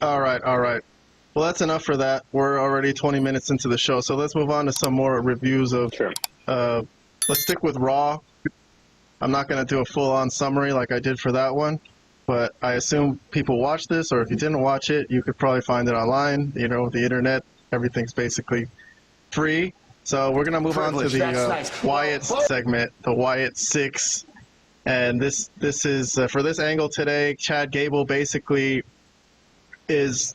All right, all right. Well, that's enough for that. We're already 20 minutes into the show, so let's move on to some more reviews of. Sure. Let's stick with Raw. I'm not going to do a full-on summary like I did for that one, but I assume people watched this, or if you didn't watch it, you could probably find it online. You know, the internet, everything's basically free. So we're going to move on to the nice. Wyatt segment, the Wyatt 6. And this is, for this angle today, Chad Gable basically is...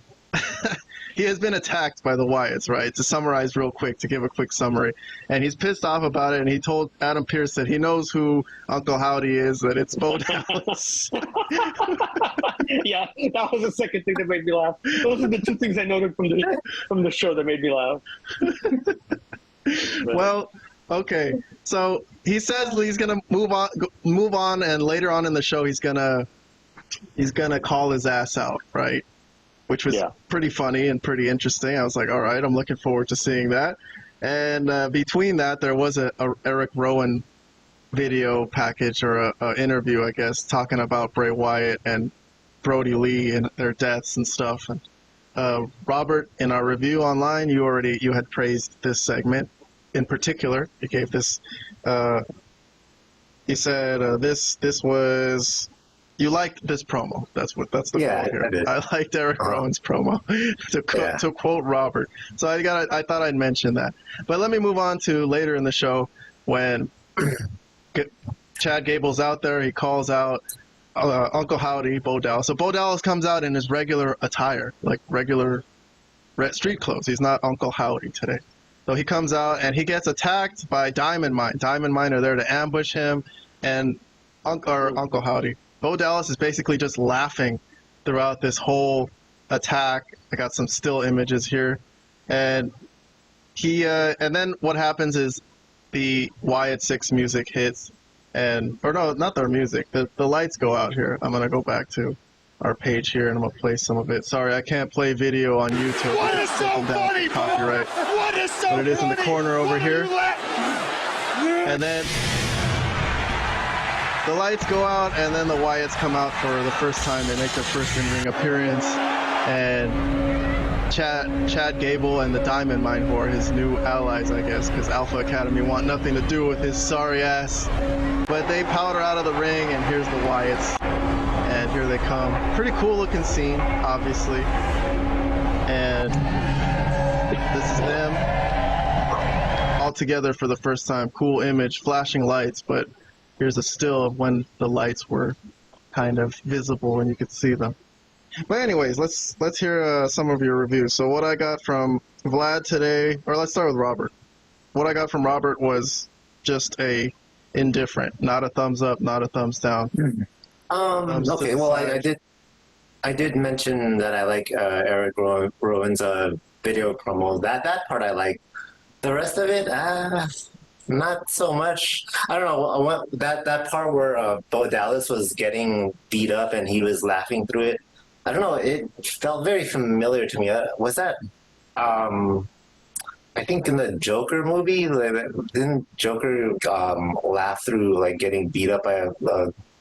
he has been attacked by the Wyatts, right? To summarize real quick, to give a quick summary. And he's pissed off about it, and he told Adam Pearce that he knows who Uncle Howdy is, that it's Bo Dallas. Yeah, that was the second thing that made me laugh. Those are the two things I noted from the show that made me laugh. Well, okay. So he says he's gonna move on, and later on in the show he's gonna call his ass out, right? Which was pretty funny and pretty interesting. I was like, all right, I'm looking forward to seeing that. And between that, there was a Eric Rowan video package or a interview, I guess, talking about Bray Wyatt and Brody Lee and their deaths and stuff. And Robert, in our review online, you had praised this segment in particular. You gave this. You said this was. You liked this promo. That's the quote here. I liked Eric Rowan's promo, to quote Robert. So I thought I'd mention that. But let me move on to later in the show when Chad Gable's out there. He calls out Uncle Howdy, Bo Dallas. So Bo Dallas comes out in his regular attire, like regular street clothes. He's not Uncle Howdy today. So he comes out and he gets attacked by Diamond Mine. Diamond Mine are there to ambush him and Uncle Howdy. Bo Dallas is basically just laughing throughout this whole attack. I got some still images here. And and then what happens is the Wyatt 6 music hits or no, not their music. The lights go out here. I'm going to go back to our page here and I'm going to play some of it. Sorry, I can't play video on YouTube. What is so funny, copyright. What is so But it is in the corner over here. And then the lights go out, and then the Wyatts come out for the first time. They make their first in-ring appearance, and Chad Gable and the Diamond Mine, who are his new allies, I guess, because Alpha Academy want nothing to do with his sorry ass. But they powder out of the ring, and here's the Wyatts, and here they come. Pretty cool looking scene, obviously. And this is them all together for the first time. Cool image, flashing lights, but here's a still of when the lights were kind of visible and you could see them. But anyways, let's hear some of your reviews. So what I got from Vlad today, or let's start with Robert. What I got from Robert was just a indifferent, not a thumbs up, not a thumbs down. Okay, well I did mention that I like Eric Rowan's video promo. That part I like. The rest of it, not so much. I don't know. That part where Bo Dallas was getting beat up and he was laughing through it. I don't know. It felt very familiar to me. Was that? I think in the Joker movie, didn't Joker laugh through like getting beat up by a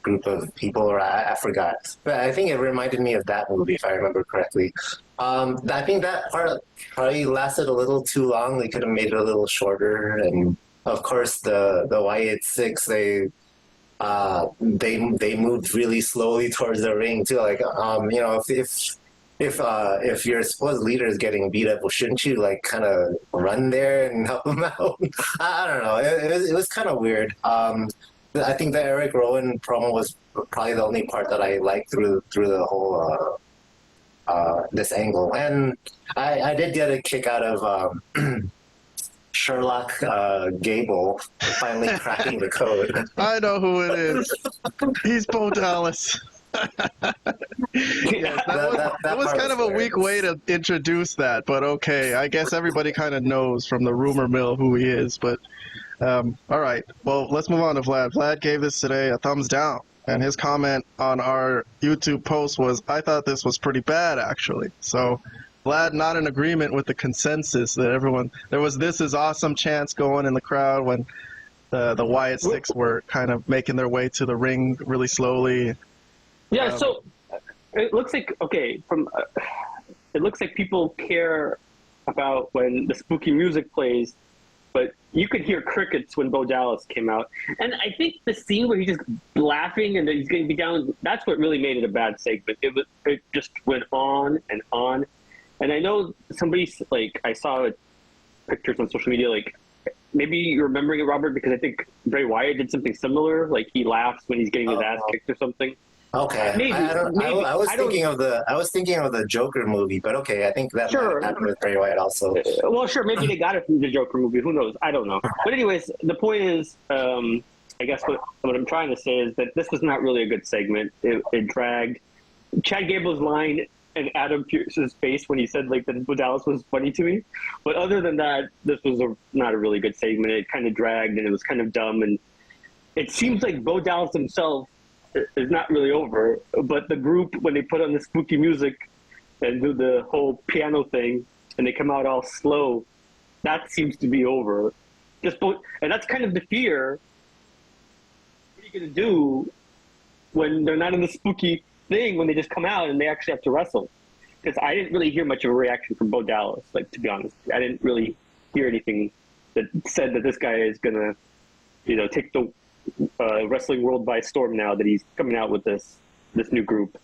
group of people? Or I forgot. But I think it reminded me of that movie, if I remember correctly. I think that part probably lasted a little too long. They could have made it a little shorter. And of course, the Wyatt 6, they moved really slowly towards the ring too. Like, you know, if your supposed leader is getting beat up, well, shouldn't you like kind of run there and help him out? I don't know. It was kind of weird. I think the Eric Rowan promo was probably the only part that I liked through the whole this angle, and I did get a kick out of Sherlock Gable finally cracking the code. I know who it is. He's Bo Dallas. Yes, that was kind of a weak way to introduce that, but okay. I guess everybody kind of knows from the rumor mill who he is, but all right. Well, let's move on to Vlad. Vlad gave this today a thumbs down, and his comment on our YouTube post was, I thought this was pretty bad, actually. So Vlad not in agreement with the consensus that everyone, there was "this is awesome" chants going in the crowd when the Wyatt 6 were kind of making their way to the ring really slowly. Yeah, so it looks like, okay, from it looks like people care about when the spooky music plays, but you could hear crickets when Bo Dallas came out. And I think the scene where he's just laughing and he's getting beat down, that's what really made it a bad segment. It just went on and on. And I know somebody's, like, I saw pictures on social media, like, maybe you're remembering it, Robert, because I think Bray Wyatt did something similar. Like, he laughs when he's getting his ass kicked or something. Okay, I was thinking of the Joker movie, but okay, I think that might happen with Bray Wyatt also. Well, sure, maybe they got it from the Joker movie. Who knows? I don't know. But anyways, the point is, I guess what I'm trying to say is that this was not really a good segment. It dragged. Chad Gable's line and Adam Pearce's face when he said like that Bo Dallas was funny to me. But other than that, this was not a really good segment. It kind of dragged and it was kind of dumb. And it seems like Bo Dallas himself is not really over, but the group, when they put on the spooky music and do the whole piano thing and they come out all slow, that seems to be over. And that's kind of the fear. What are you going to do when they're not in the spooky thing, when they just come out and they actually have to wrestle? Because I didn't really hear much of a reaction from Bo Dallas, like, to be honest. I didn't really hear anything that said that this guy is going to, take the wrestling world by storm now that he's coming out with this new group.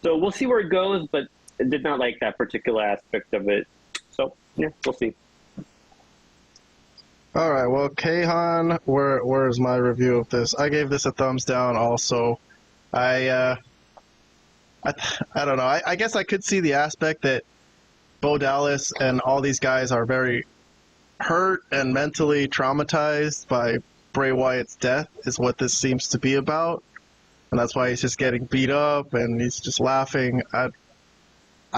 So we'll see where it goes, but I did not like that particular aspect of it. So yeah, we'll see. All right, well, Kahan, where's my review of this? I gave this a thumbs down also. I don't know. I guess I could see the aspect that Bo Dallas and all these guys are very hurt and mentally traumatized by Bray Wyatt's death is what this seems to be about, and that's why he's just getting beat up and he's just laughing. I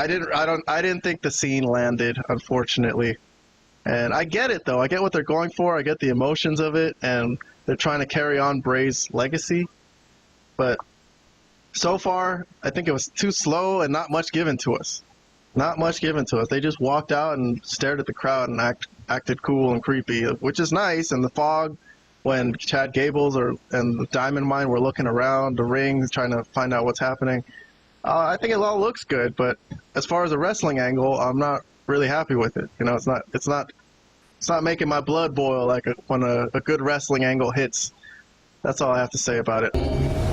didn't think the scene landed, unfortunately, and I get it though. I get what they're going for. I get the emotions of it, and they're trying to carry on Bray's legacy, but so far I think it was too slow and not much given to us. Not much given to us. They just walked out and stared at the crowd and acted cool and creepy, which is nice. And the fog, when Chad Gables and the Diamond Mine were looking around the ring trying to find out what's happening, I think it all looks good. But as far as a wrestling angle, I'm not really happy with it. It's not making my blood boil like when a good wrestling angle hits. That's all I have to say about it.